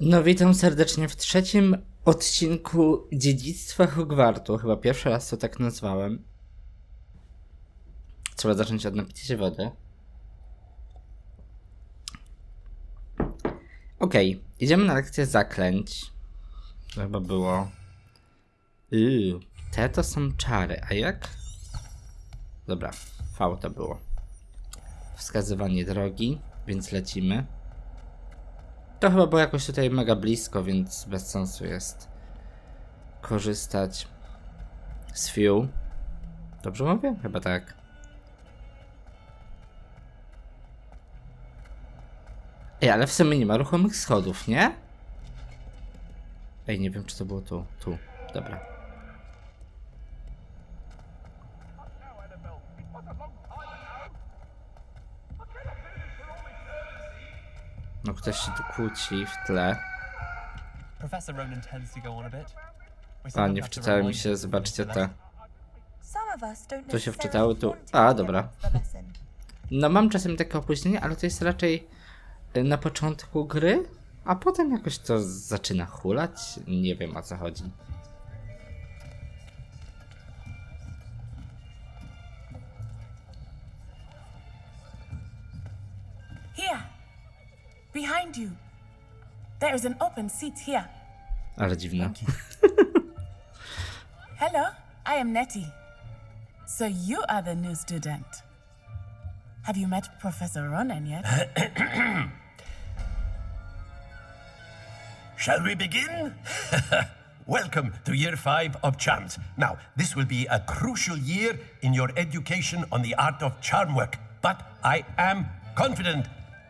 No witam serdecznie w trzecim odcinku Dziedzictwa Hogwartu. Chyba pierwszy raz to tak nazwałem. Trzeba zacząć od napicia się wody. Okej, idziemy na lekcję zaklęć. To chyba było... Te to są czary, a jak? Dobra, V to było. Wskazywanie drogi, więc lecimy. To chyba było jakoś tutaj mega blisko, więc bez sensu jest korzystać z Few. Dobrze mówię? Chyba tak. Ej, ale w sumie nie ma ruchomych schodów, nie? Ej, nie wiem, czy to było tu. Tu. Dobra. No, ktoś się tu kłóci w tle. A, nie wczytały mi się, zobaczcie te. To się wczytały tu. A, dobra. No, mam czasem takie opóźnienie, ale to jest raczej na początku gry, a potem jakoś to zaczyna hulać. Nie wiem, o co chodzi. Here, behind you. There is an open seat here. Ale dziwne. Hello, I am Nettie. So you are the new student. Have you met Professor Ronan yet? Shall we begin? Welcome to Year 5 of Charms. Now, this will be a crucial year in your education on the art of charm work, but I am confident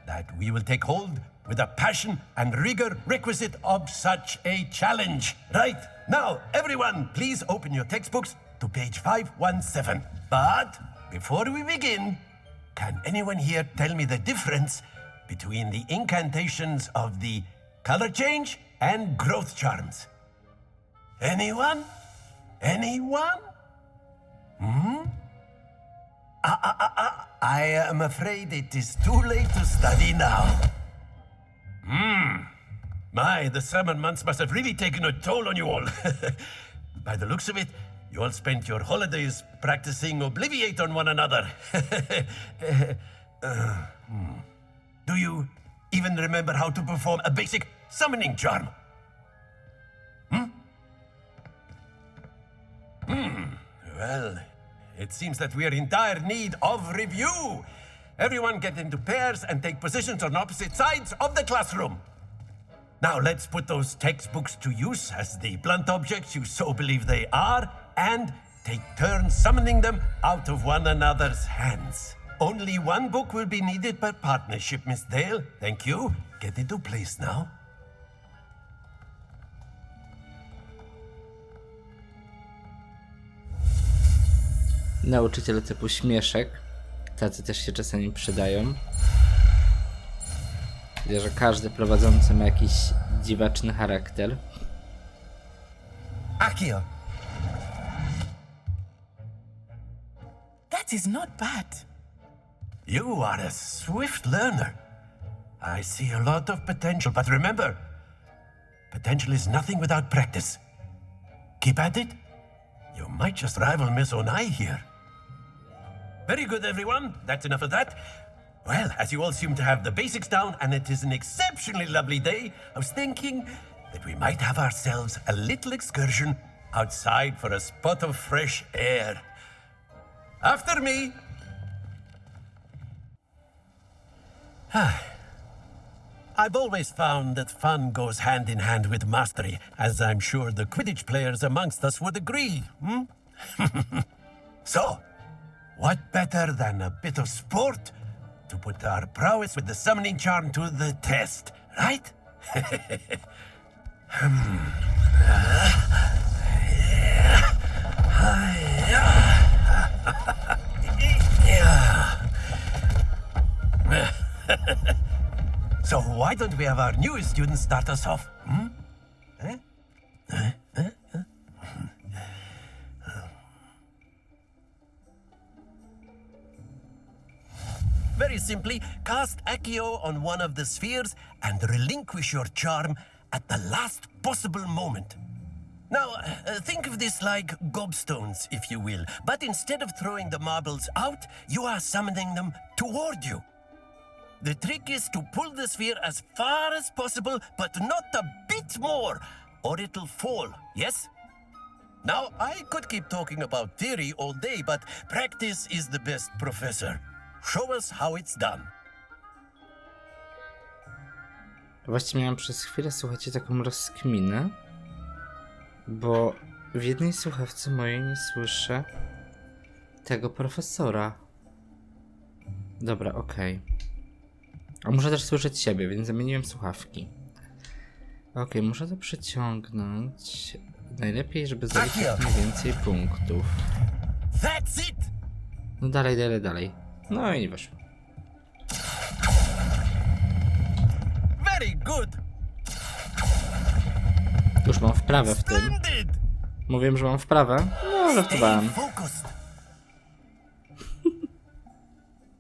that we will take hold with the passion and rigor requisite of such a challenge. Right, now, everyone, please open your textbooks to page 517. But before we begin, can anyone here tell me the difference between the incantations of the color change and growth charms? Anyone? Anyone? I am afraid it is too late to study now. My, the summer months must have really taken a toll on you all. By the looks of it, you all spent your holidays practicing Obliviate on one another. Do you even remember how to perform a basic summoning charm? Well, it seems that we are in dire need of review. Everyone get into pairs and take positions on opposite sides of the classroom. Now let's put those textbooks to use as the blunt objects you so believe they are, and take turns summoning them out of one another's hands. Only one book will be needed per partnership, Miss Dale. Thank you. Get into place now. Nauczyciele typu śmieszek. Tacy też się czasami przydają. Widzę, że każdy prowadzący ma jakiś dziwaczny charakter. Akio. That is not bad. You are a swift learner. I see a lot of potential, but remember, potential is nothing without practice. Keep at it. You might just rival Miss Onai here. Very good, everyone. That's enough of that. Well, as you all seem to have the basics down, and it is an exceptionally lovely day, I was thinking that we might have ourselves a little excursion outside for a spot of fresh air. After me. I've always found that fun goes hand in hand with mastery, as I'm sure the Quidditch players amongst us would agree. So, what better than a bit of sport to put our prowess with the summoning charm to the test, right? So why don't we have our newest student start us off? Very simply, cast Accio on one of the spheres and relinquish your charm at the last possible moment. Now, think of this like gobstones, if you will. But instead of throwing the marbles out, you are summoning them toward you. The trick is to pull the sphere as far as possible, but not a bit more, or it'll fall, yes? Now, I could keep talking about theory all day, but practice is the best professor. Show us how it's done. Właściwie miałem przez chwilę, słuchajcie, taką rozkminę, bo w jednej słuchawce mojej nie słyszę tego profesora. Dobra, okej. A muszę też słyszeć siebie, więc zamieniłem słuchawki. Okej, muszę to przeciągnąć. Najlepiej, żeby zrobić jak najwięcej punktów. That's it! No dalej, dalej. No i nie weszło. Very good! Już mam wprawę w tym. Splendid! Mówiłem, że mam wprawę. No, żartowałem. Focused.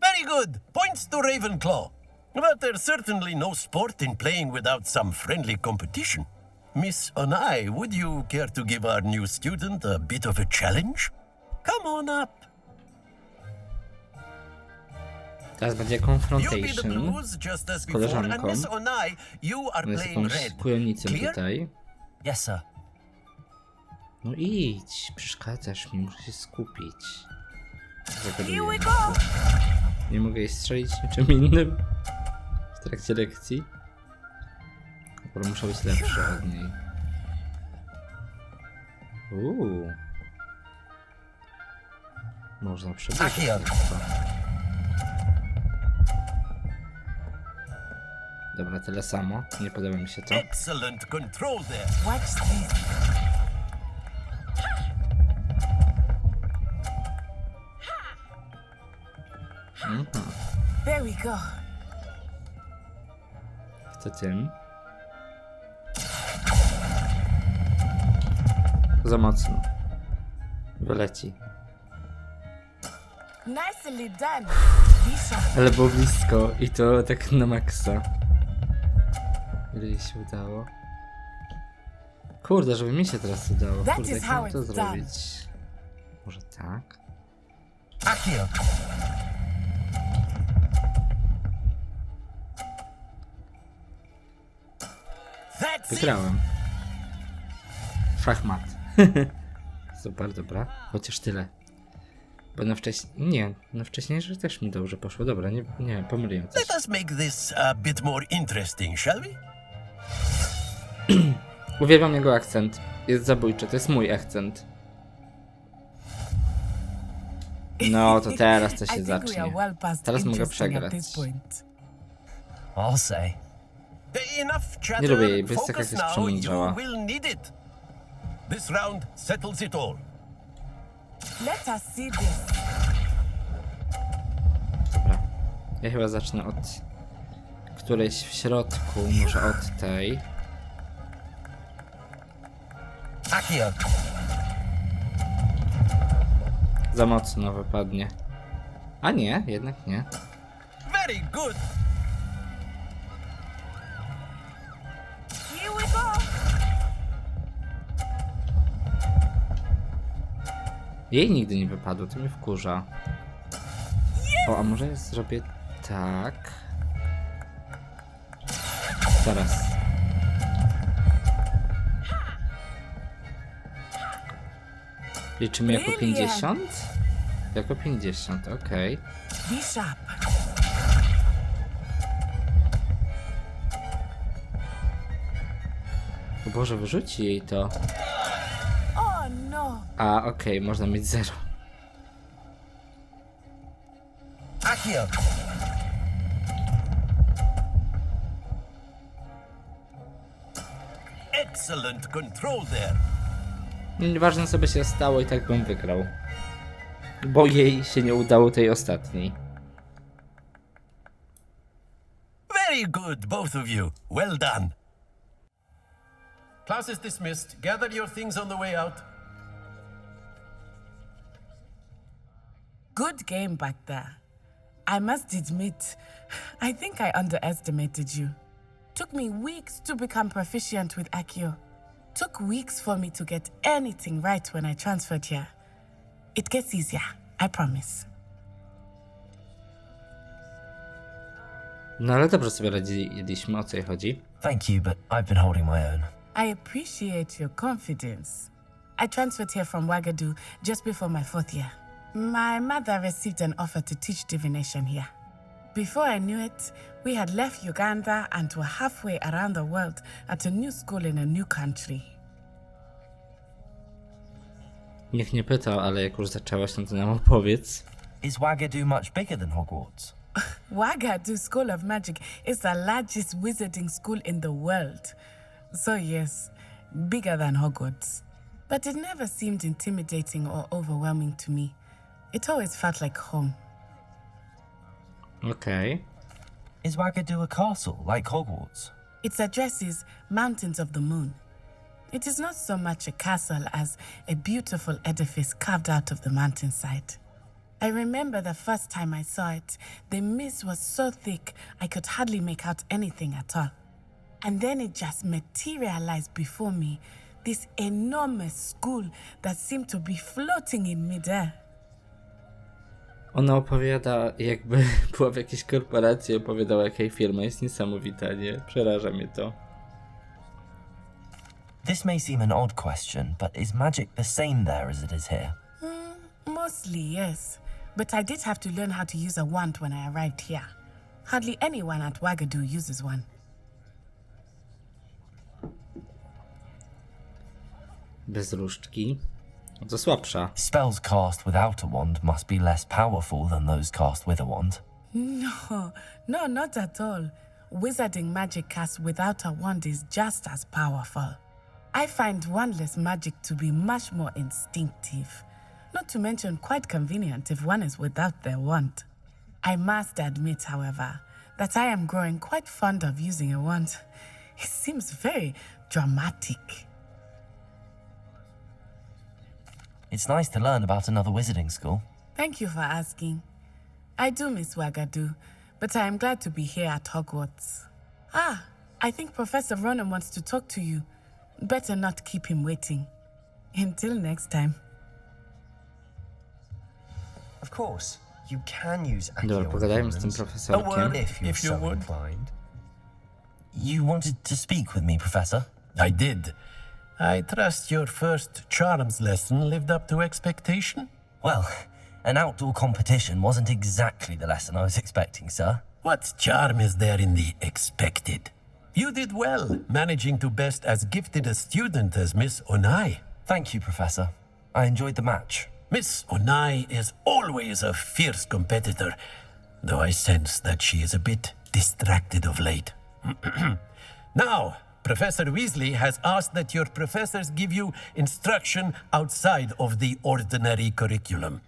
Very good. Points to Ravenclaw. But there's certainly no sport in playing without some friendly competition. Miss Onai, would you care to give our new student a bit of a challenge? Come on up. Teraz będzie You'll be the confrontation blues just as z before, and koleżanką. Miss Onai, you are On jest playing jakąś red. kujonicą Clear? tutaj. Yes, sir. No idź, przeszkadzasz mi, muszę się skupić. Zagaduję. Here we go! Nie mogę jej strzelić niczym innym w trakcie lekcji. Bo muszę być lepszy od niej. Można przebyć. Akio. Dobra, tyle samo. Nie podoba mi się to. Excellent control there. Watch this. There we go. Co tym? Za mocno. Wyleci. Nicely done. Bishop. Ale było blisko i to tak na maksa. Ile jej się udało? Kurde, żeby mi się teraz udało. That Kurde, is jak how mam to it's done. zrobić? Może tak? Akio. That's it. Wygrałem. Szachmat. Super, dobra. Chociaż tyle. Bo na wcześniej... Nie, na wcześniejsze też mi dobrze poszło. Dobra, nie pomyliłem coś. Let us make this a bit more interesting, shall we? Uwielbiam jego akcent. Jest zabójczy, to jest mój akcent. No, to teraz to I się think we are zacznie. well past Teraz mogę interesting at przegrać. this point. I'll say. Enough chatter. Nie lubię jej, bo jest taka Focus jakaś now, przemądrzała. you will need it. This round settles it all. Let us see this. Dobra. Ja chyba zacznę od którejś w środku, może od tej. Akio. Za mocno wypadnie. A nie, jednak nie. Very good. Here we go. Jej nigdy nie wypadło, to mnie wkurza. O, a może ja zrobię tak. Teraz. Liczymy jako 50? Jako 50, okej. Be sharp. O Boże, wyrzuci jej to. Oh no. A, okej, można mieć 0. Akio. Excellent control there. Nieważne co by się stało, i tak bym wygrał. Bo jej się nie udało tej ostatniej. Very good, both of you. Well done. Class is dismissed. Gather your things on the way out. Good game back there. I must admit, I think I underestimated you. Took me weeks to become proficient with Accio. Took weeks for me to get anything right when I transferred here. It gets easier, I promise. No ale dobrze sobie radziliśmy, o co jej chodzi. Thank you, but I've been holding my own. I appreciate your confidence. I transferred here from Wagadu just before my 4th year. My mother received an offer to teach divination here. Before I knew it, we had left Uganda and were halfway around the world at a new school in a new country. Nikt nie pytał, ale jak już zaczęłaś, no to nam opowiedz. Is Wagadu much bigger than Hogwarts? Wagadu School of Magic is the largest wizarding school in the world. So yes, bigger than Hogwarts. But it never seemed intimidating or overwhelming to me. It always felt like home. Okej. Is Wagadu a castle like Hogwarts? Its address is Mountains of the Moon. It is not so much a castle as a beautiful edifice carved out of the mountainside. I remember the first time I saw it, the mist was so thick I could hardly make out anything at all. And then it just materialized before me, this enormous school that seemed to be floating in midair. Ona opowiada, jakby była w jakiejś korporacji, opowiadała, jaka jej firma jest niesamowita, nie? Przeraża mnie to. This may seem an odd question, but is magic the same there as it is here? Mostly, yes. But I did have to learn how to use a wand when I arrived here. Hardly anyone at Wagadu uses one. Bez różdżki. No to słabsza. Spells cast without a wand must be less powerful than those cast with a wand. No, not at all. Wizarding magic cast without a wand is just as powerful. I find wandless magic to be much more instinctive. Not to mention quite convenient if one is without their wand. I must admit, however, that I am growing quite fond of using a wand. It seems very dramatic. It's nice to learn about another wizarding school. Thank you for asking. I do miss Wagadu, but I am glad to be here at Hogwarts. I think Professor Ronan wants to talk to you. Better not keep him waiting. Until next time. Of course, you can use Dobra, Accio pogadajmy z tym influence. profesorkiem. If you would. Inclined. You wanted to speak with me, Professor? I did. I trust your first charms lesson lived up to expectation? Well, an outdoor competition wasn't exactly the lesson I was expecting, sir. What charm is there in the expected? You did well, managing to best as gifted a student as Miss Onai. Thank you, Professor. I enjoyed the match. Miss Onai is always a fierce competitor, though I sense that she is a bit distracted of late. Now, Professor Weasley has asked that your professors give you instruction outside of the ordinary curriculum.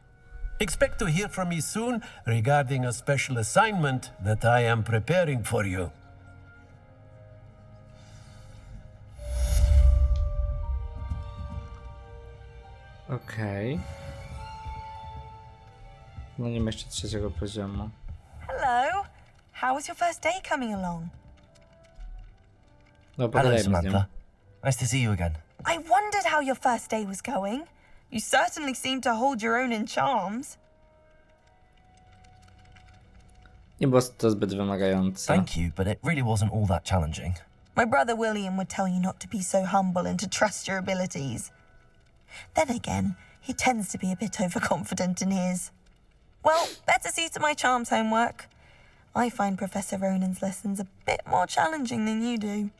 Expect to hear from me soon regarding a special assignment that I am preparing for you. Okej. No nie ma jeszcze trzeciego poziomu. Hello. How was your first day coming along? No Hello, pogadajmy z nią. Samantha. Nice to see you again. I wondered how your first day was going. You certainly seem to hold your own in charms. Nie było to zbyt wymagające. Thank you, but it really wasn't all that challenging. My brother William would tell you not to be so humble and to trust your abilities. Then again, he tends to be a bit overconfident in his. Well, better see to my charms homework. I find Professor Ronan's lessons a bit more challenging than you do.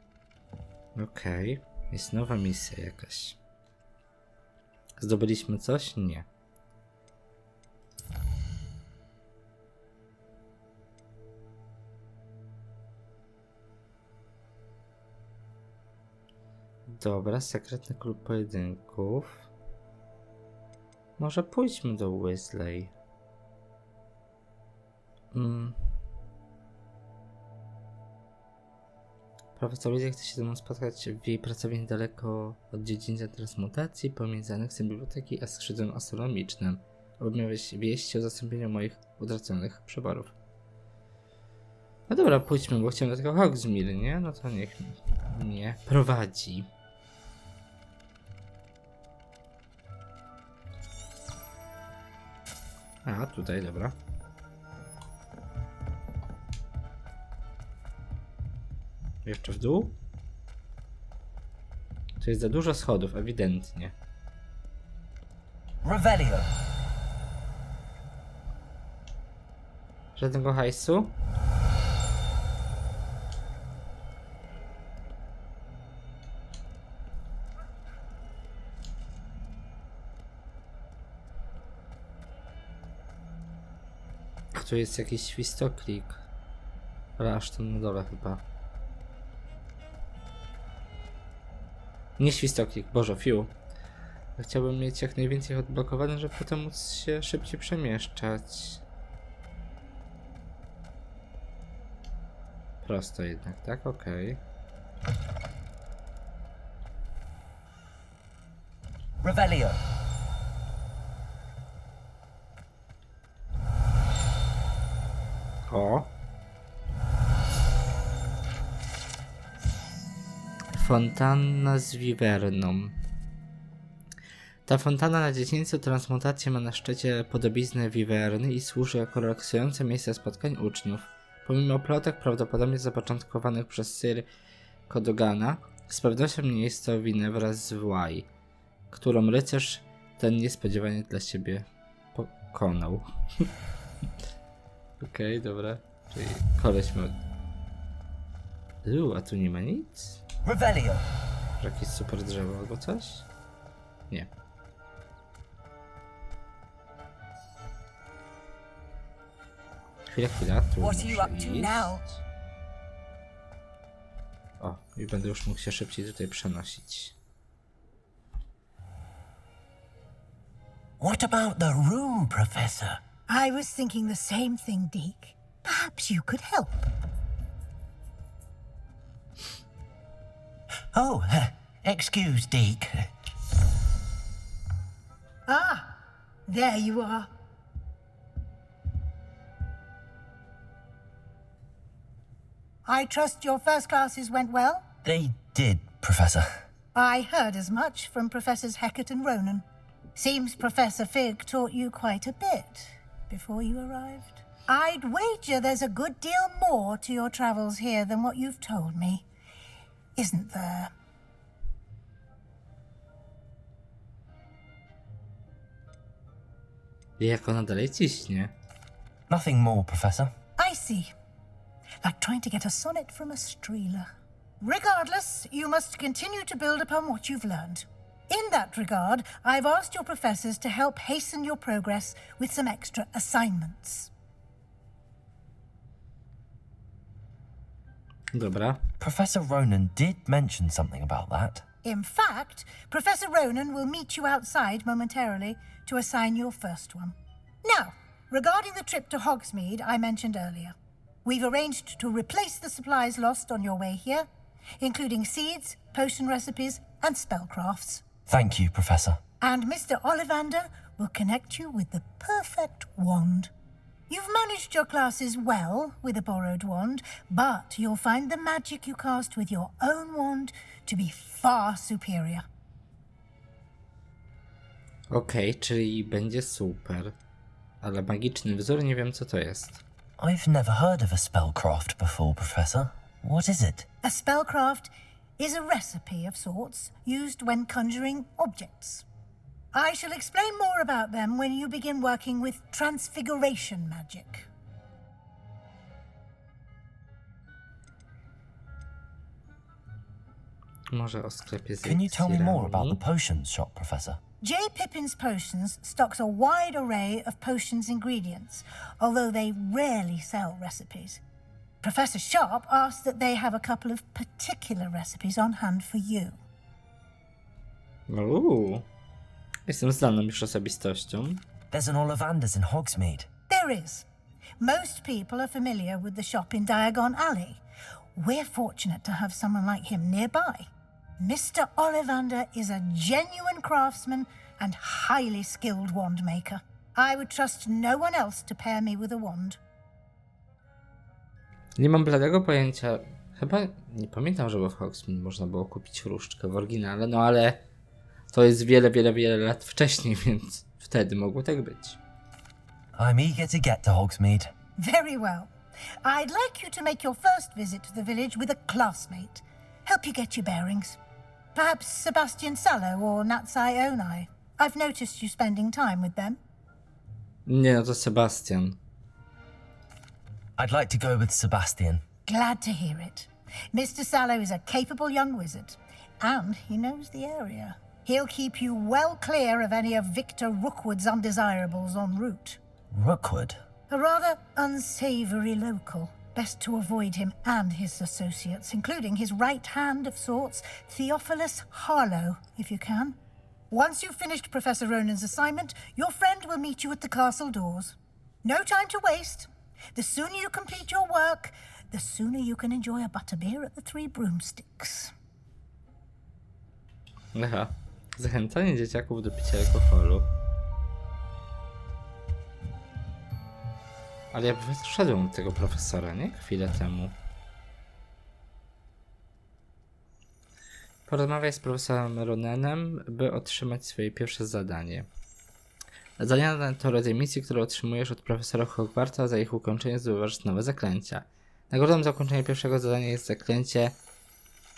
Okej. Jest nowa misja jakaś. Zdobyliśmy coś? Nie. Dobra, sekretny klub pojedynków. Może pójdźmy do Weasley. Profesor Weasley chce się ze mną spotkać w jej pracowni niedaleko od dziedzictwa transmutacji pomiędzy aneksem biblioteki a skrzydłem astronomicznym, aby miałeś wieści o zastąpieniu moich utraconych przyborów. No dobra, pójdźmy, bo chciałem do tego Hogsmeade, nie? No to niech mnie prowadzi. A, tutaj, dobra. Jeszcze w dół? To jest za dużo schodów, ewidentnie. Revelio. Żadnego hajsu? A tu jest jakiś świstoklik. Ale aż tam na dole chyba. Nie świstoklik, Boże, fiu. Chciałbym mieć jak najwięcej odblokowane, żeby potem móc się szybciej przemieszczać. Prosto jednak, tak? Okej. Revelio. O! Fontanna z wiwerną. Ta fontana na dziecięcu transmutacji ma na szczycie podobiznę wiwerny i służy jako relaksujące miejsce spotkań uczniów. Pomimo plotek prawdopodobnie zapoczątkowanych przez Sir Kodogana, z pewnością nie jest to winę wraz z Właj, którą rycerz ten niespodziewanie dla siebie pokonał. Okej, dobra. Czyli koleś ma... a tu nie ma nic? Revelio. Że jakieś super drzewo albo coś? Nie. Chwila, tu What are you muszę up to iść. now? O, i będę już mógł się szybciej tutaj przenosić. What about the room, Professor? I was thinking the same thing, Deke. Perhaps you could help. Oh, excuse, Deke. There you are. I trust your first classes went well? They did, Professor. I heard as much from Professors Hecat and Ronan. Seems Professor Fig taught you quite a bit before you arrived. I'd wager there's a good deal more to your travels here than what you've told me. Isn't there? Jak ona dalej ciśnie? Nothing more, Professor. I see. Like trying to get a sonnet from a streeler. Regardless, you must continue to build upon what you've learned. In that regard, I've asked your professors to help hasten your progress with some extra assignments. Dobra. Professor Ronan did mention something about that. In fact, Professor Ronan will meet you outside momentarily to assign your first one. Now, regarding the trip to Hogsmeade I mentioned earlier, we've arranged to replace the supplies lost on your way here, including seeds, potion recipes, and spellcrafts. Thank you, Professor. And Mr. Ollivander will connect you with the perfect wand. You've managed your classes well with a borrowed wand, but you'll find the magic you cast with your own wand to be far superior. Okej, czyli będzie super. Ale magiczny wzór nie wiem co to jest. I've never heard of a spellcraft before, Professor. What is it? A spellcraft is a recipe of sorts used when conjuring objects. I shall explain more about them when you begin working with transfiguration magic. Może o sklepie z Can you tell me more about the elixirami? potions shop, Professor? J. Pippin's Potions stocks a wide array of potions ingredients, although they rarely sell recipes. Professor Sharp asked that they have a couple of particular recipes on hand for you. Jestem znaną już osobistością. There's an Ollivander's in Hogsmeade. There is. Most people are familiar with the shop in Diagon Alley. We're fortunate to have someone like him nearby. Mr. Ollivander is a genuine craftsman and highly skilled wand maker. I would trust no one else to pair me with a wand. Nie mam bladego pojęcia. Chyba nie pamiętam, żeby w Hogsmeade można było kupić różdżkę w oryginale, no ale to jest wiele lat wcześniej, więc wtedy mogło tak być. I'm eager to get to Hogsmeade. Very well. I'd like you to make your first visit to the village with a classmate. Help you get your bearings. Perhaps Sebastian Sallow or Natsai Onai. I've noticed you spending time with them. Nie, no to Sebastian. I'd like to go with Sebastian. Glad to hear it. Mr. Sallow is a capable young wizard, and he knows the area. He'll keep you well clear of any of Victor Rookwood's undesirables en route. Rookwood? A rather unsavory local. Best to avoid him and his associates, including his right hand of sorts, Theophilus Harlow, if you can. Once you've finished Professor Ronan's assignment, your friend will meet you at the castle doors. No time to waste. The sooner you complete your work, the sooner you can enjoy a butterbeer at the Three Broomsticks. Aha. Zachęcanie dzieciaków do picia alkoholu. Ale ja wyszedłem od tego profesora, nie? Chwilę temu. Porozmawiaj z profesorem Ronanem, by otrzymać swoje pierwsze zadanie. Zadania to rodzaj misji, które otrzymujesz od profesora Hogwarta. Za ich ukończenie zdobywasz nowe zaklęcia. Nagrodą za ukończenie pierwszego zadania jest zaklęcie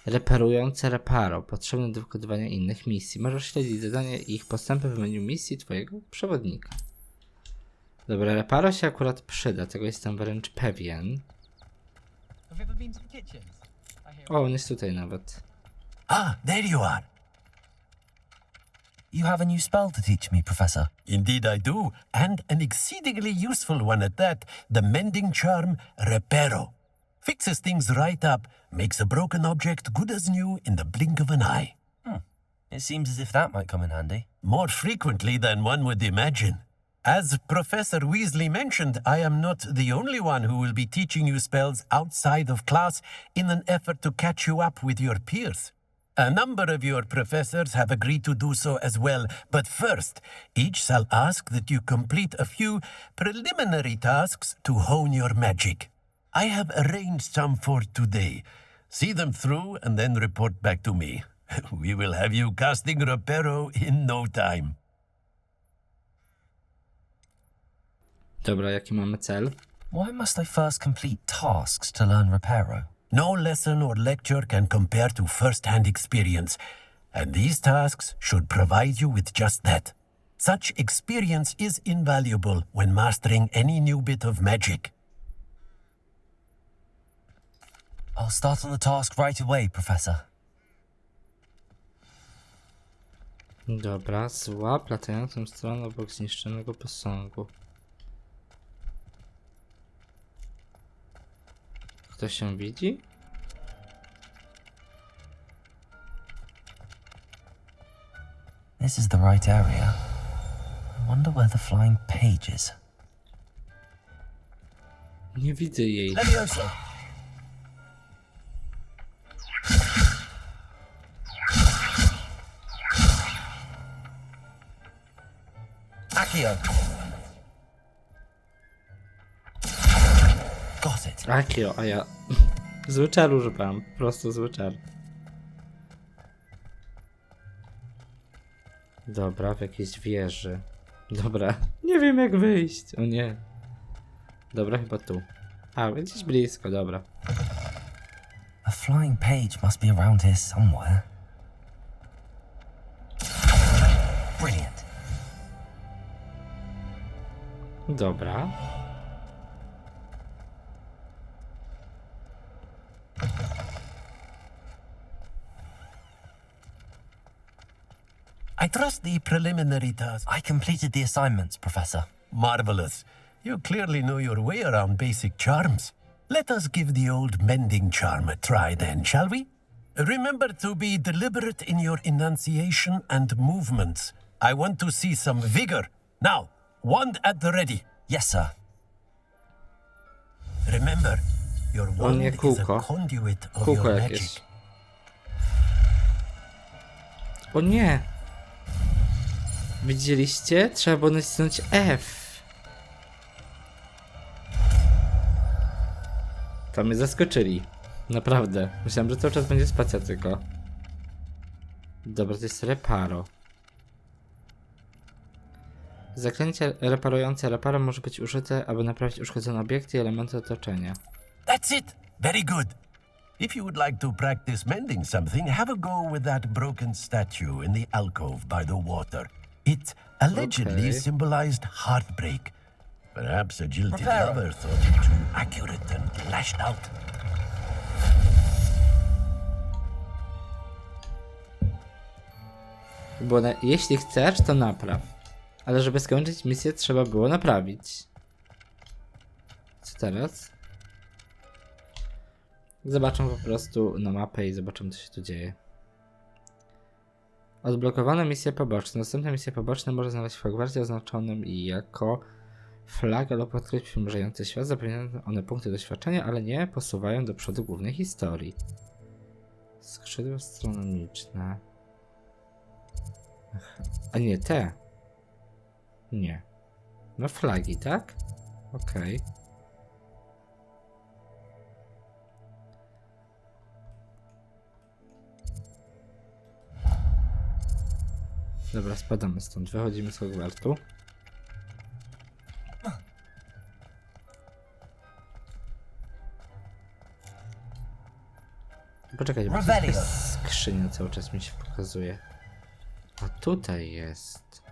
reperujące reparo, potrzebne do wykonywania innych misji. Możesz śledzić zadania i ich postępy w menu misji twojego przewodnika. Dobra, reparo się akurat przyda, tego jestem wręcz pewien. O, on jest tutaj nawet. Ah, there you are. You have a new spell to teach me, Professor. Indeed I do, and an exceedingly useful one at that, the mending charm Reparo. Fixes things right up, makes a broken object good as new in the blink of an eye. It seems as if that might come in handy. More frequently than one would imagine. As Professor Weasley mentioned, I am not the only one who will be teaching you spells outside of class in an effort to catch you up with your peers. A number of your professors have agreed to do so as well, but first, each shall ask that you complete a few preliminary tasks to hone your magic. I have arranged some for today. See them through and then report back to me. We will have you casting Reparo in no time. Dobra, jaki mamy cel? Why must I first complete tasks to learn Reparo? No lesson or lecture can compare to first-hand experience, and these tasks should provide you with just that. Such experience is invaluable when mastering any new bit of magic. I'll start on the task right away, Professor. Dobra, złap latającą stronę obok zniszczonego posągu. Ktoś się widzi? This is the right area. I wonder where the flying page is. Nie widzę jej. Levioso! Accio! Got it. Akio, a ja... Zły czar używam. Po prostu zły czar. Dobra, w jakiejś wieży. Dobra, nie wiem jak wyjść. O nie. Dobra, chyba tu. A, gdzieś blisko, dobra. A flying page must be around here somewhere. Brilliant. Dobra. I trust the preliminary task. I completed the assignments, Professor. Marvelous. You clearly know your way around basic charms. Let us give the old mending charm a try then, shall we? Remember to be deliberate in your enunciation and movements. I want to see some vigor. Now, wand at the ready. Yes, sir. Remember, your wand nie, is a kółko. conduit of Kółko your jakieś. magic. O nie! Widzieliście? Trzeba było nacisnąć F. To mnie zaskoczyli. Naprawdę. Myślałem, że cały czas będzie spacja tylko. Dobra, to jest reparo. Zaklęcie reparujące reparo może być użyte, aby naprawić uszkodzone obiekty i elementy otoczenia. That's it. Very good. If you would like to practice mending something, have a go with that broken statue in the alcove by the water. It allegedly symbolized heartbreak. Perhaps a jilted lover thought it too accurate and lashed out. Bo jeśli chcesz, to napraw. Ale żeby skończyć misję, trzeba było naprawić. Co teraz? Zobaczę po prostu na mapę i zobaczymy, co się tu dzieje. Odblokowane misje poboczne. Następne misje poboczne można znaleźć w Hogwarcie oznaczonym jako flaga lub odkryć przymierzający świat. Zapewniają one punkty doświadczenia, ale nie posuwają do przodu głównej historii. Skrzydła astronomiczne. A nie, te. Nie. No flagi, tak? Okej. Dobra, spadamy stąd. Wychodzimy z Hogwartu. Poczekaj, bo to jest skrzynia cały czas mi się pokazuje. A tutaj jest.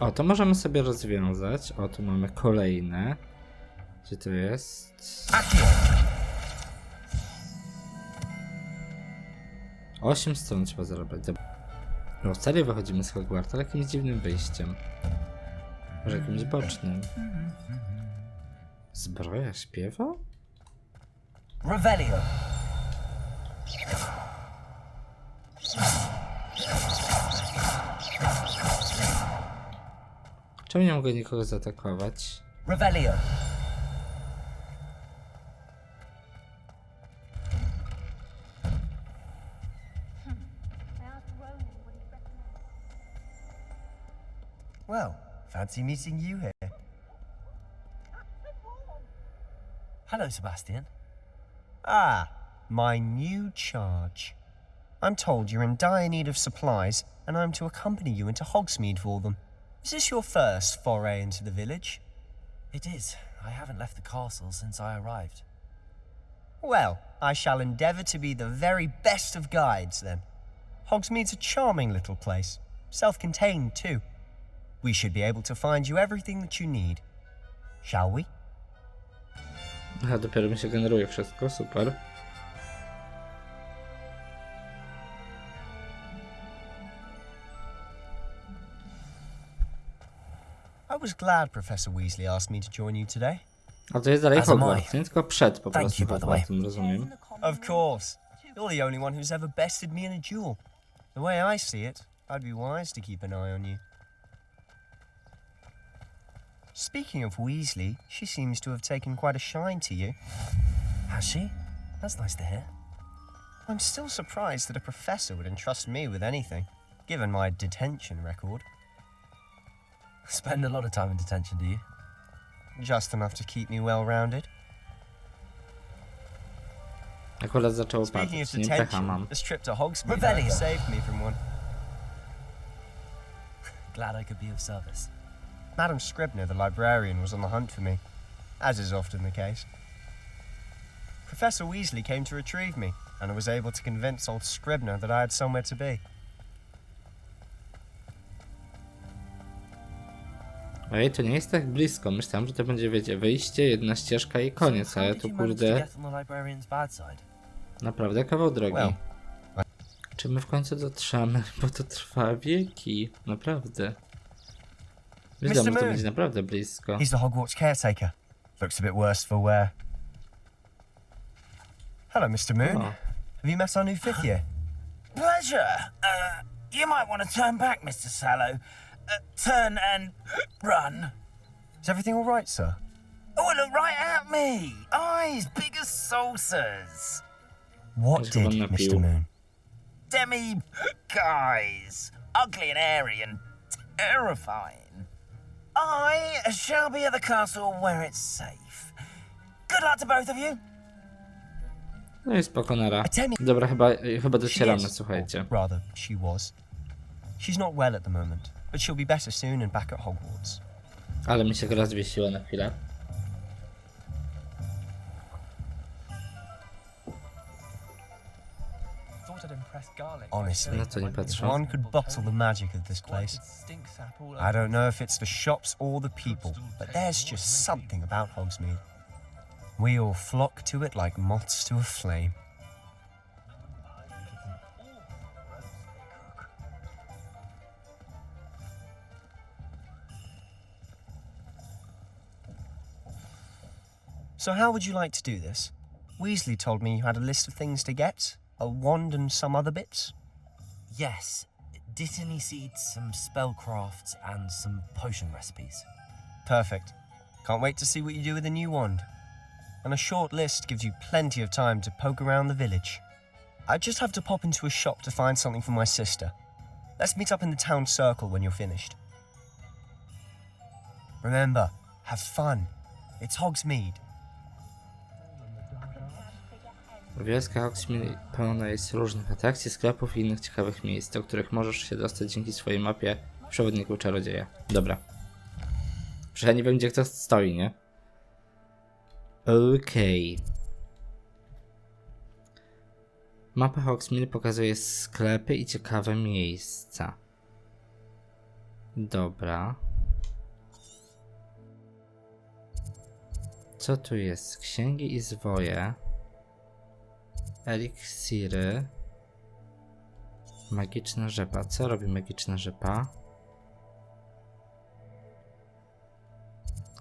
O, to możemy sobie rozwiązać. O, tu mamy kolejne. Gdzie to jest? 8 stron trzeba zarobić. No, w serii wychodzimy z Hogwartu, ale jakimś dziwnym wyjściem. Może jakimś bocznym. Zbroja śpiewa? Revelio. Czemu nie mogę nikogo zaatakować? Revelio. Well, fancy meeting you here. Hello, Sebastian. Ah, my new charge. I'm told you're in dire need of supplies, and I'm to accompany you into Hogsmeade for them. Is this your first foray into the village? It is. I haven't left the castle since I arrived. Well, I shall endeavour to be the very best of guides, then. Hogsmeade's a charming little place, self-contained too. We should be able to find you everything that you need. Shall we? Aha, dopiero mi się generuje wszystko, super. I was glad Professor Weasley asked me to join you today. A to jest dalej As am Hogwarts, nie tylko przed po Thank prostu you, by the way. Hogwartem, rozumiem. Of course. You're the only one who's ever bested me in a duel. The way I see it, I'd be wise to keep an eye on you. Speaking of Weasley, she seems to have taken quite a shine to you. Has she? That's nice to hear. I'm still surprised that a professor would entrust me with anything, given my detention record. Spend a lot of time in detention, do you? Just enough to keep me well-rounded. Akurat zaczęło Speaking of padać, nie pecha detention, mam. this trip to Hogsmeade Revelio. saved me from one. Glad I could be of service. Madam Scribner, the librarian, was on the hunt for me, as is often the case. Professor Weasley came to retrieve me, and I was able to convince old Scribner that I had somewhere to be. Ej, to nie jest tak blisko. Myślałem, że to będzie, wiecie, wyjście, jedna ścieżka i koniec, So ale how did tu you manage to kurde get on the librarian's bad side? naprawdę kawał drogi. Well, Czy my w końcu dotrzemy? Bo to trwa wieki. Naprawdę. Wiedziałem, że to Moon. będzie naprawdę blisko. He's the Hogwarts caretaker. Looks a bit worse for wear. Hello, Mr. Moon. O, Have you met our new fifth year? Pleasure. You might want to turn back, Mr. Sallow. Turn and run. Is everything all right, sir? Oh, look right at me. Eyes big as saucers. What Jest chyba did napił. Mr. Moon? Guys, ugly and airy and terrifying. I shall be at the castle where it's safe. Good luck to both of you. No i spoko, nara. Tell me- Dobra, chyba She docieramy, is, słuchajcie. or rather, she was. She's not well at the moment, but she'll be better soon and back at Hogwarts. Ale mi się gra zwiesiła na chwilę. Honestly, Na to nie patrzę. one could bottle the magic of this place. I don't know if it's the shops or the people, but there's just something about Hogsmeade. We all flock to it like moths to a flame. So how would you like to do this? Weasley told me you had a list of things to get, a wand and some other bits. Yes, dittany seeds, some spellcrafts, and some potion recipes. Perfect. Can't wait to see what you do with the new wand. And a short list gives you plenty of time to poke around the village. I just have to pop into a shop to find something for my sister. Let's meet up in the town circle when you're finished. Remember, have fun. It's Hogsmeade. Wioska Hogsmeade pełna jest różnych atrakcji, sklepów i innych ciekawych miejsc, do których możesz się dostać dzięki swojej mapie w przewodniku czarodzieja. Dobra. Przecież ja nie wiem, gdzie kto stoi, nie? Okej. Mapa Hogsmeade pokazuje sklepy i ciekawe miejsca. Dobra. Co tu jest? Księgi i zwoje. Eliksiry. Magiczna rzepa. Co robi magiczna rzepa?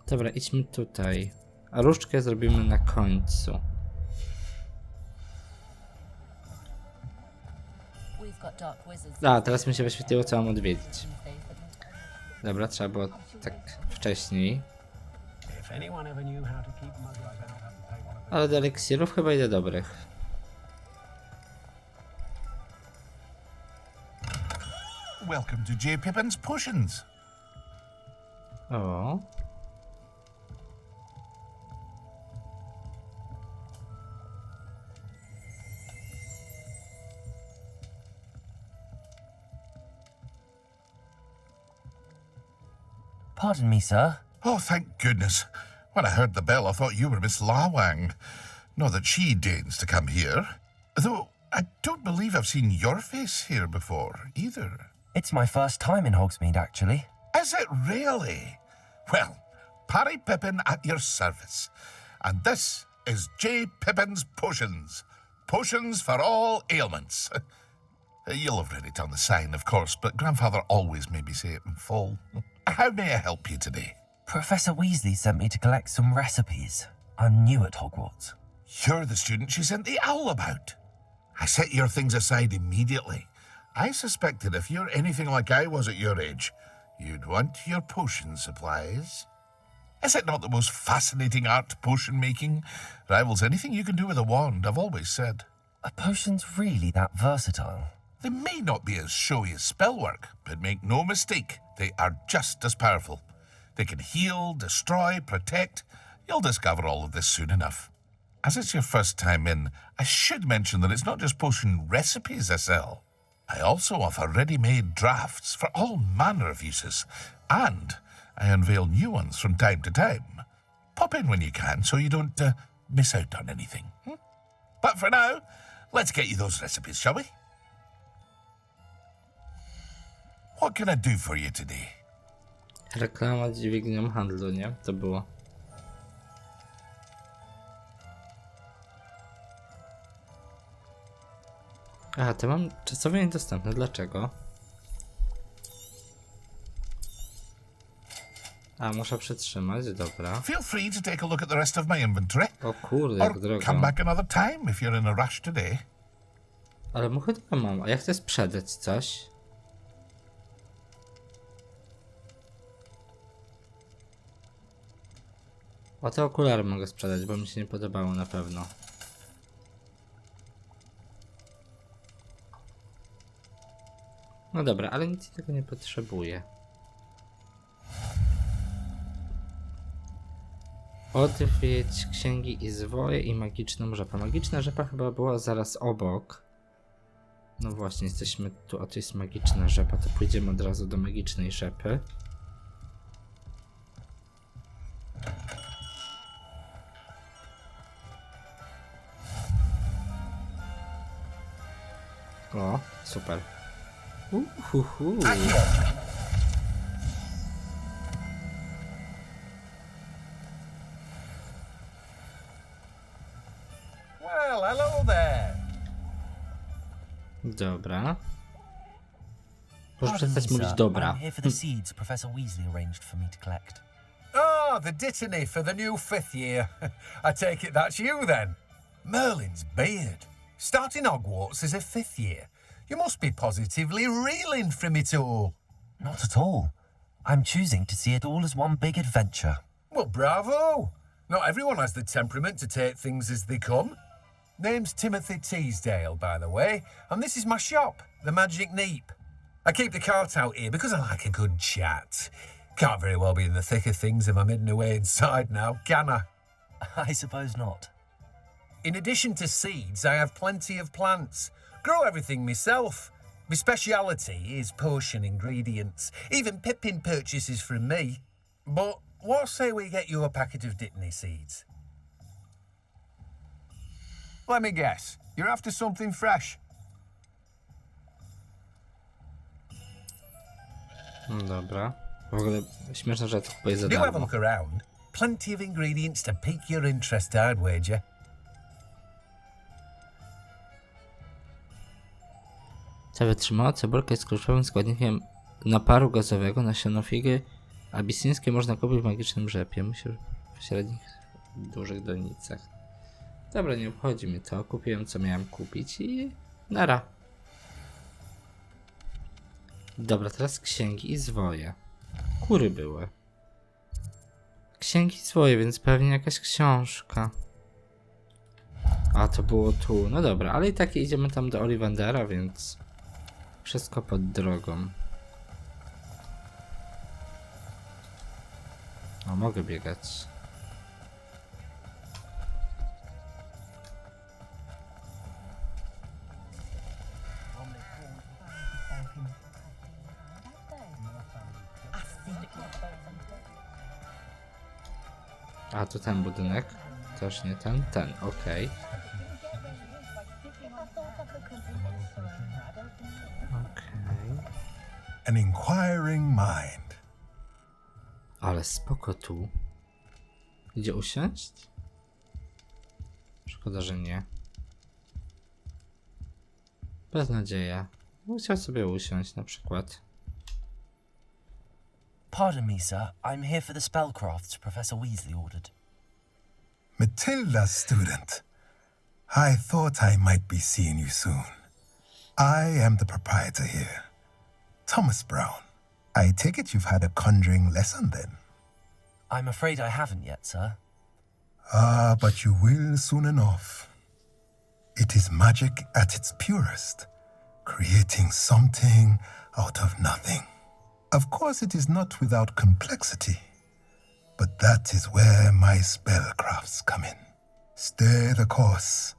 Dobra, idźmy tutaj. A różdżkę zrobimy na końcu. A, teraz mi się wyświetliło, co mam odwiedzić. Dobra, trzeba było tak wcześniej. Ale do eliksirów chyba idę dobrych. Welcome to J. Pippin's Potions. O. Pardon me, sir. Oh, thank goodness. When I heard the bell, I thought you were Miss Lawang. Not that she deigns to come here. Though, I don't believe I've seen your face here before, either. It's my first time in Hogsmeade, actually. Is it really? Well, Parry Pippin at your service. And this is J. Pippin's Potions. Potions for all ailments. You'll have read it on the sign, of course, but Grandfather always made me say it in full. How may I help you today? Professor Weasley sent me to collect some recipes. I'm new at Hogwarts. You're the student she sent the owl about. I set your things aside immediately. I suspected if you're anything like I was at your age, you'd want your potion supplies. Is it not the most fascinating art, potion making? Rivals anything you can do with a wand, I've always said. Are potions really that versatile? They may not be as showy as spellwork, but make no mistake, they are just as powerful. They can heal, destroy, protect. You'll discover all of this soon enough. As it's your first time in, I should mention that it's not just potion recipes I sell. I also offer ready-made drafts for all manner of uses, and I unveil new ones from time to time. Pop in when you can so you don't miss out on anything. But for now, let's get you those recipes, shall we? What can I do for you today? Reklama dźwignią handlu, nie? To było. Aha, to mam czasowo niedostępne. Dlaczego? A, muszę przytrzymać, dobra. Feel free to take a look at the rest of my inventory. O kurde, Or jak drogo. come back another time if you're in a rush today. Ale mu chyba mam, a ja chcę sprzedać coś. O, te okulary mogę sprzedać, bo mi się nie podobało na pewno. No dobra, ale nic tego nie potrzebuję. Odwiedź księgi i zwoje i magiczną rzepę. Magiczna rzepa chyba była zaraz obok. No właśnie, jesteśmy tu, a to jest magiczna rzepa, to pójdziemy od razu do magicznej rzepy. O, super. Well, hello there. Dobra. Możesz Pardon me, przestać mówić sir. dobra. I'm here for the seeds Professor Weasley arranged for me to collect. Ah, the dittany for the new 5th year. I take it that's you then. Merlin's beard. Starting Hogwarts as a 5th year. You must be positively reeling from it all. Not at all. I'm choosing to see it all as one big adventure. Well, bravo. Not everyone has the temperament to take things as they come. Name's Timothy Teasdale, by the way, and this is my shop, the Magic Neep. I keep the cart out here because I like a good chat. Can't very well be in the thick of things if I'm hidden away inside now, can I? I suppose not. In addition to seeds, I have plenty of plants. Grow everything myself. My speciality is potion ingredients. Even Pippin purchases from me. But what say we get you a packet of Dittany seeds? Let me guess. You're after something fresh. Dobra. W ogóle śmieszne, że to kupuję za Do have a darmo. look around. Plenty of ingredients to pique your interest, I'd wager. Ta wytrzymała cebulka jest kluczowym składnikiem naparu gazowego. Nasiona figy abisyńskie można kupić w magicznym rzepie. Musi w średnich, dużych donicach. Dobra, nie obchodzi mnie to. Kupiłem co miałem kupić i nara. Dobra, teraz księgi i zwoje. Kury były. Księgi i zwoje, więc pewnie jakaś książka. A, to było tu. No dobra, ale i tak idziemy tam do Ollivandera, więc wszystko pod drogą. O, mogę biegać. A, to ten budynek. Też nie ten. Ten, okej. Okej. An inquiring mind. Ale spoko tu. Gdzie usiąść? Szkoda, że nie. Beznadzieja. Chciał sobie usiąść na przykład. Pardon me, sir. I'm here for the spellcrafts Professor Weasley ordered. Matilda's student. I thought I might be seeing you soon. I am the proprietor here, Thomas Brown. I take it you've had a conjuring lesson then? I'm afraid I haven't yet, sir. Ah, but you will soon enough. It is magic at its purest, creating something out of nothing. Of course, it is not without complexity, but that is where my spellcrafts come in. Stay the course,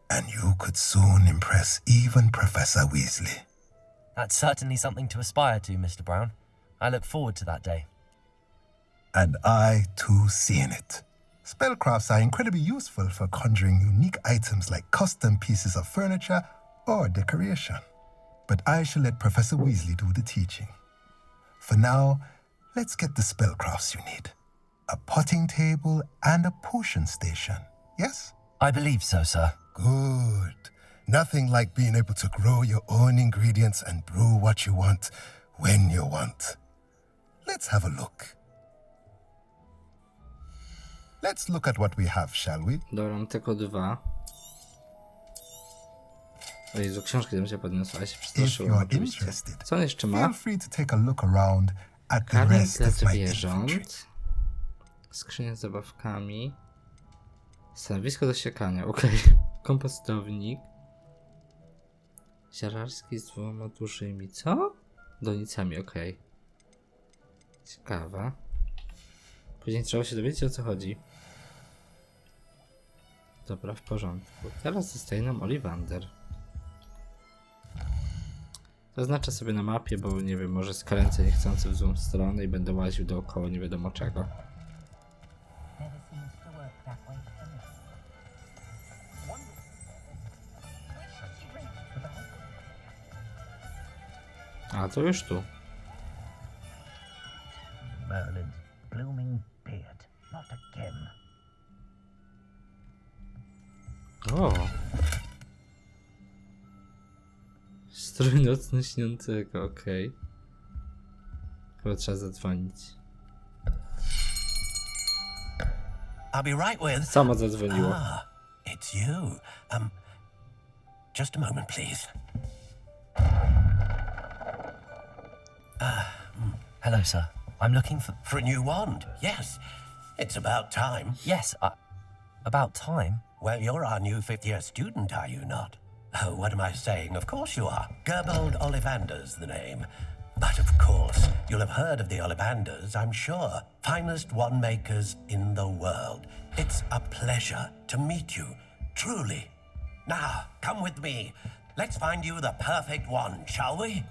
and you could soon impress even Professor Weasley. That's certainly something to aspire to, Mr. Brown. I look forward to that day. And I, too, see in it. Spellcrafts are incredibly useful for conjuring unique items like custom pieces of furniture or decoration. But I shall let Professor Weasley do the teaching. For now, let's get the spellcrafts you need. A potting table and a potion station, yes? I believe so, sir. Good. Nothing like being able to grow your own ingredients and brew what you want when you want. Let's have a look. Let's look at what we have, shall we? Dobra, mam tylko 2. O Jezu, książki tam się podniosła, ja się If przestraszyłem you're oczywiście. interested, Co on jeszcze ma? feel free to take a look around at the Karnik rest dla of my zwierząt. inventory. Skrzynia z zabawkami. Stanowisko do siekania, okej. Kompostownik. Ziararski z 2 dużymi, co? donicami, okej. Ciekawa. Później trzeba się dowiedzieć, o co chodzi. Dobra, w porządku. Teraz zostaje nam Ollivander. Zaznaczę sobie na mapie, bo nie wiem, może skręcę niechcący w złą stronę i będę łaził dookoła nie wiadomo czego. A, to już tu. Merlin's blooming beard. Not again. O! Strój nocny śniącego, okej. Chyba trzeba zadzwonić. I'll be right with. Samo zadzwoniło. Ah, it's you. Just a moment, please. Hello, sir. I'm looking For a new wand, yes. It's about time. Yes, about time. Well, you're our new fifth-year student, are you not? Oh, what am I saying? Of course you are. Gerbold Ollivander's the name. But of course, you'll have heard of the Ollivanders, I'm sure. Finest wand makers in the world. It's a pleasure to meet you, truly. Now, come with me. Let's find you the perfect wand, shall we?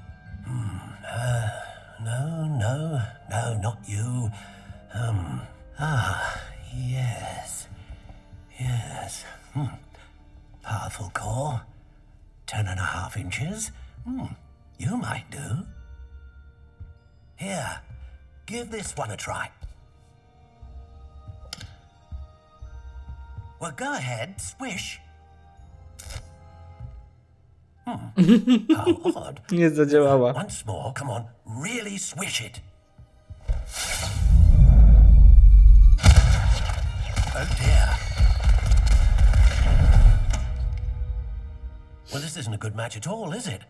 No, not you. Yes. Powerful core. 10.5 inches. You might do. Here, give this one a try. Well, go ahead, swish. How odd. Nie zadziałała. Once more, come on, really swish it. Oh dear. Well, this isn't a good match at all, is it?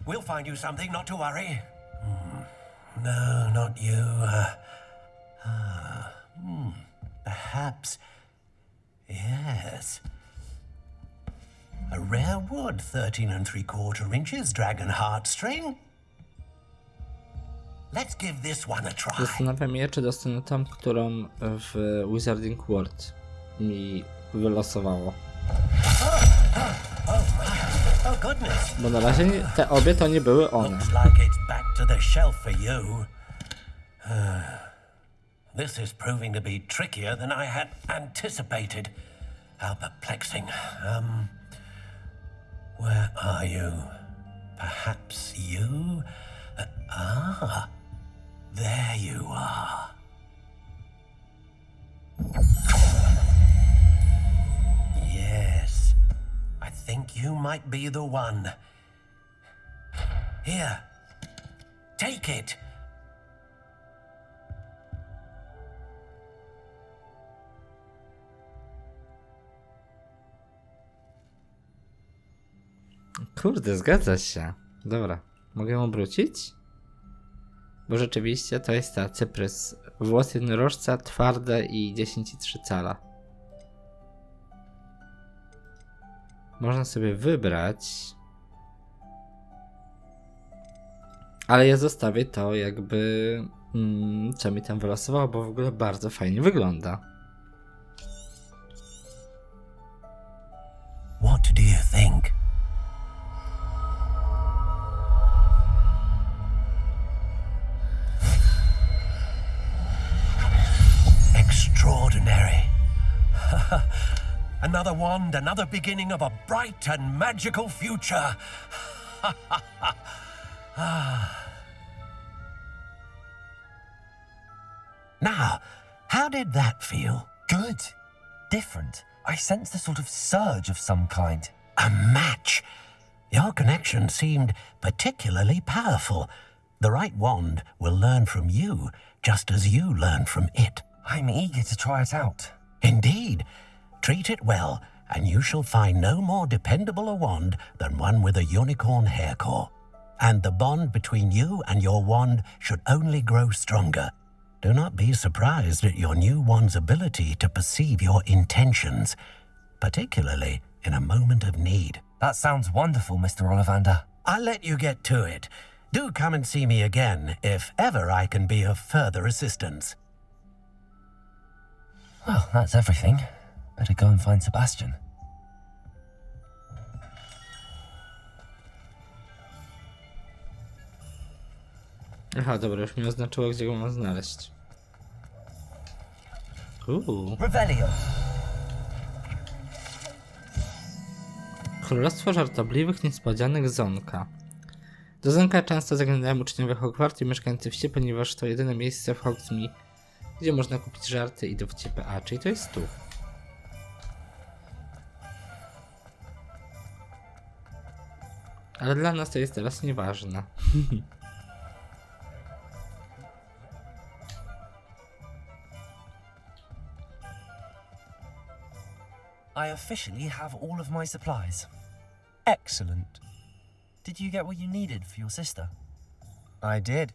We'll find you something, not to worry. No, not you. Perhaps. Yes. A rare wood, 13 3/4 inches, dragon heartstring. Let's give this one a try. Zastanawiam się, czy dostanę tą, którą w Wizarding World mi wylosowało. Oh goodness. Bo na razie te obie to nie były one. Looks like it's back to the shelf for you. This is proving to be trickier than I had anticipated. How perplexing. Where are you? Perhaps you? There you are. Yes, I think you might be the one. Here, take it. Kurde, zgadza się. Dobra, mogę ją obrócić? Bo rzeczywiście to jest ta cyprys. Włos jednorożca, twarde i 10,3 cala. Można sobie wybrać. Ale ja zostawię to jakby... co mi tam wylosowało, bo w ogóle bardzo fajnie wygląda. What do you think? Extraordinary. Another wand, another beginning of a bright and magical future. Now, how did that feel? Good. Different. I sensed a sort of surge of some kind. A match. Your connection seemed particularly powerful. The right wand will learn from you, just as you learn from it. I'm eager to try it out. Indeed. Treat it well, and you shall find no more dependable a wand than one with a unicorn hair core. And the bond between you and your wand should only grow stronger. Do not be surprised at your new wand's ability to perceive your intentions, particularly in a moment of need. That sounds wonderful, Mr. Ollivander. I'll let you get to it. Do come and see me again if ever I can be of further assistance. Well, that's everything. Better go and find Sebastian. Aha, dobra, już mi oznaczyło, gdzie go mam znaleźć. Revelio. Królestwo żartobliwych niespodzianek Zonka. Do Zonka często zaglądają uczniowie Hogwartu i mieszkańcy wsi, ponieważ to jedyne miejsce w Hogsmeade, gdzie można kupić żarty i dowcipy. A, czyli to jest tu. Ale dla nas to jest teraz nieważne. I officially have all of my supplies. Excellent. Did you get what you needed for your sister? I did.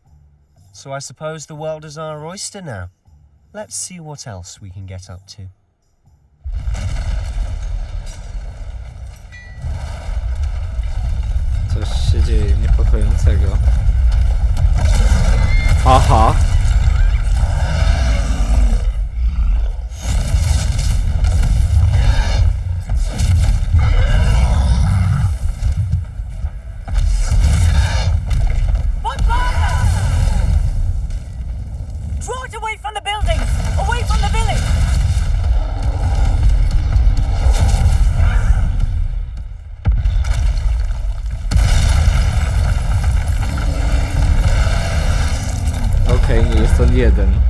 So I suppose the world is our oyster now. Let's see what else we can get up to. Coś się dzieje niepokojącego. Aha! Draw it away from the buildings! Away from the village! Okej, nie jest on jeden.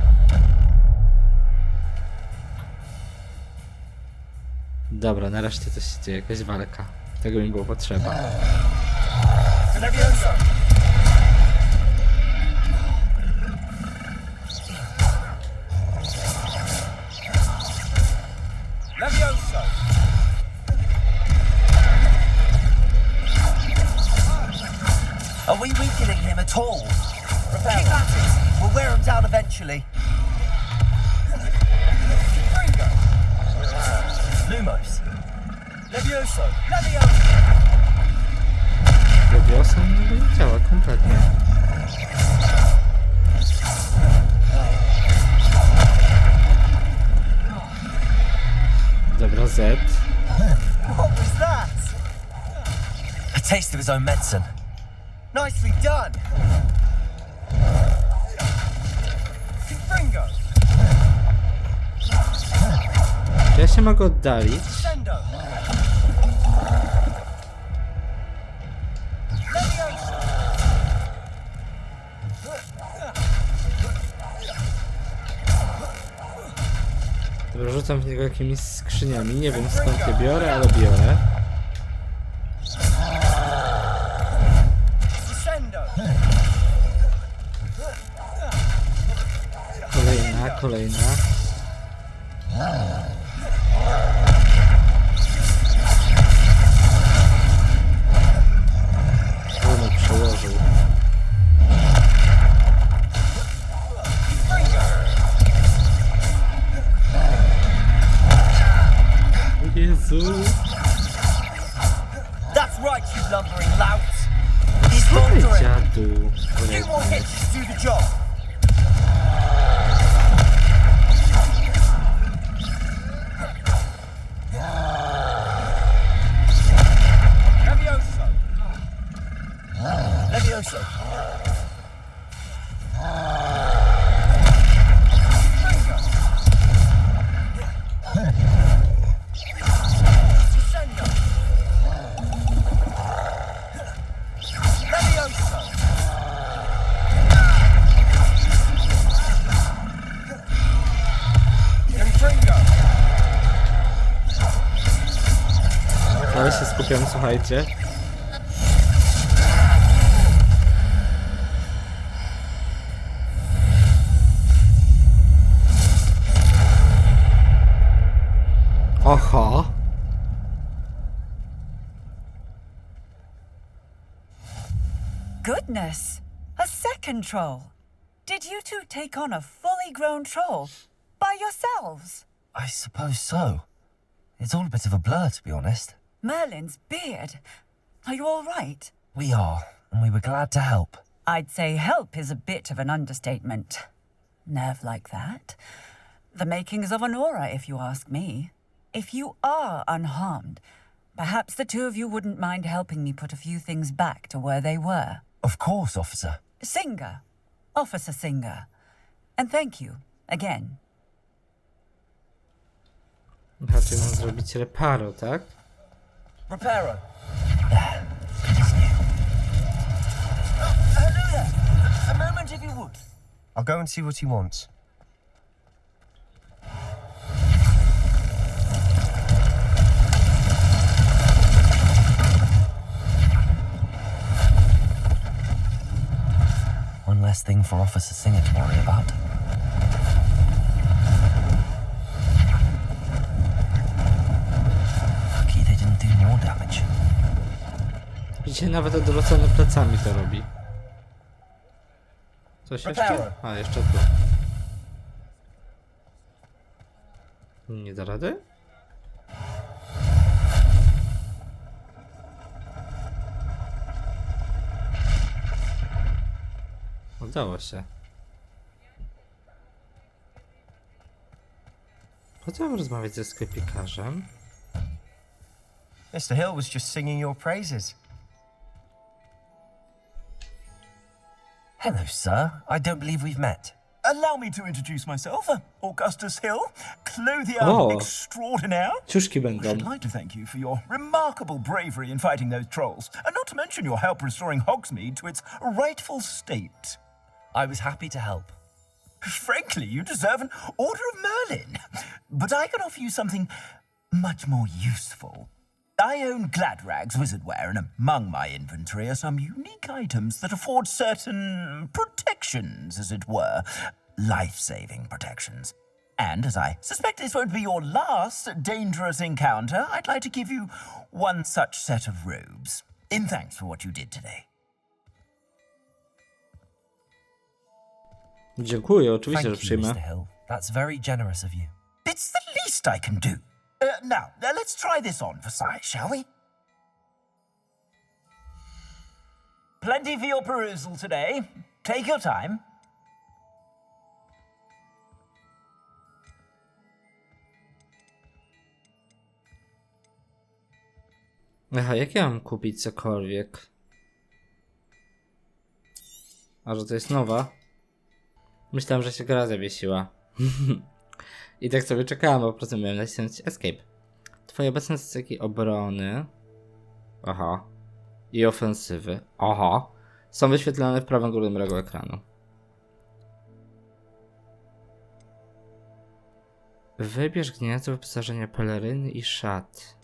Dobra, nareszcie coś się dzieje, jakaś walka. Tego mi było potrzeba. Levioso! Are we weakening him at all? Keep at it! We'll wear him down eventually. Lumos. Levioso! Levioso! Leviosa nie działa kompletnie. Dobra, Z. What was that? A taste of his own medicine. Nicely done! Confringo! Czy ja się mogę oddalić? Sendo! Levioso! Dobra, rzucam w niego jakimiś skrzyniami. Nie wiem skąd je biorę, ale biorę. Sendo! Kolejna. Ono przełożył. Jezu. That's right, you lumbering louts! He's Oj, thundering! dziadu. Few more hits to do the job! Levioso! Levioso! Sendo! Levioso! Confringo! Ale się skupiam, słuchajcie. Oho. Goodness! A second troll! Did you two take on a fully grown troll by yourselves? I suppose so. It's all a bit of a blur, to be honest. Merlin's beard. Are you all right? We are, and we were glad to help. I'd say help is a bit of an understatement. Nerve like that. The makings of an aura, if you ask me. If you are unharmed, perhaps the two of you wouldn't mind helping me put a few things back to where they were. Of course, officer. Singer. Officer Singer. And thank you, again. Raczej mam zrobić reparo, tak? Reparo. A moment if you would. I'll go and see what he wants. One less thing for Officer Singer to worry about. Lucky they didn't do more damage. Widzicie, nawet odwrócony plecami to robi. Coś jeszcze? Reparo. A, jeszcze tu. Nie da rady? Udało się. Po co mam rozmawiać ze sklepikarzem? Mr. Hill was just singing your praises. Hello, sir. I don't believe we've met. Allow me to introduce myself. Augustus Hill, clothier Oh. extraordinaire. Ciuszki I będą. should like to thank you for your remarkable bravery in fighting those trolls, and not to mention your help restoring Hogsmeade to its rightful state. I was happy to help. Frankly, you deserve an Order of Merlin. But I can offer you something much more useful. I own Gladrag's wizardware, and among my inventory are some unique items that afford certain protections, as it were. Life-saving protections. And as I suspect this won't be your last dangerous encounter, I'd like to give you one such set of robes, in thanks for what you did today. Dziękuję, oczywiście, Thank że you, przyjmę. Mr. Hill. That's very generous of you. It's the least I can do. Now, let's try this on for size, shall we? Plenty for your perusal today. Take your time. Aha, jak ja mam kupić cokolwiek? A że to jest nowa? Myślałem, że się gra zawiesiła. I tak sobie czekałem, bo po prostu miałem nacisnąć escape. Twoje obecne styki obrony. Aha. I ofensywy. Aha. Są wyświetlone w prawym górnym rogu ekranu. Wybierz gniazdo wyposażenia peleryny i szat.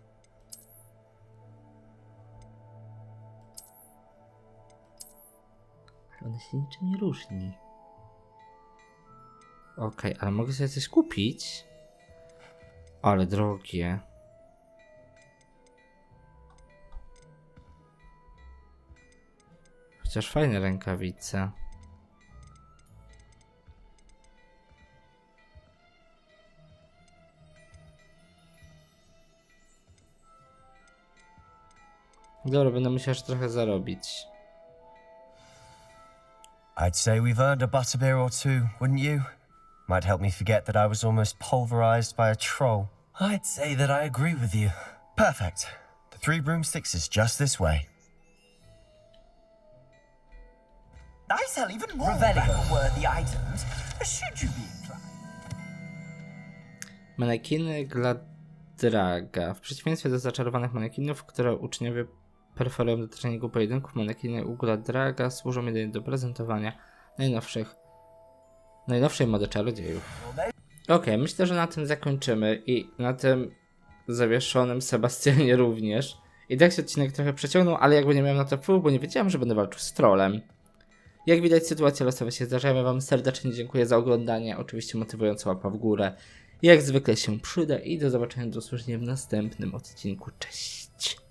Ale one się niczym nie różni. Okej, ale mogę sobie coś kupić? Ale drogie. Chociaż fajne rękawice. Dobra, będę musiał jeszcze trochę zarobić. I'd say we've earned a butterbeer or two, wouldn't you? Might help me forget that I was almost pulverized by a troll. I'd say that I agree with you. Perfect. The 3 broomsticks is just this way. I sell even more battle-worthy items, should you be inclined. Manekiny Gladraga. W przeciwieństwie do zaczarowanych manekinów, które uczniowie preferują do treningu pojedynków, manekiny u Gladraga służą jedynie do prezentowania najnowszej mody czarodziejów. Okej, myślę, że na tym zakończymy i na tym zawieszonym Sebastianie również. I tak się odcinek trochę przeciągnął, ale jakby nie miałem na to wpływu, bo nie wiedziałem, że będę walczył z trollem. Jak widać, sytuacje losowe się zdarzają. Ja wam serdecznie dziękuję za oglądanie. Oczywiście motywująca łapa w górę. Jak zwykle się przyda i do zobaczenia, do usłyszenia w następnym odcinku. Cześć!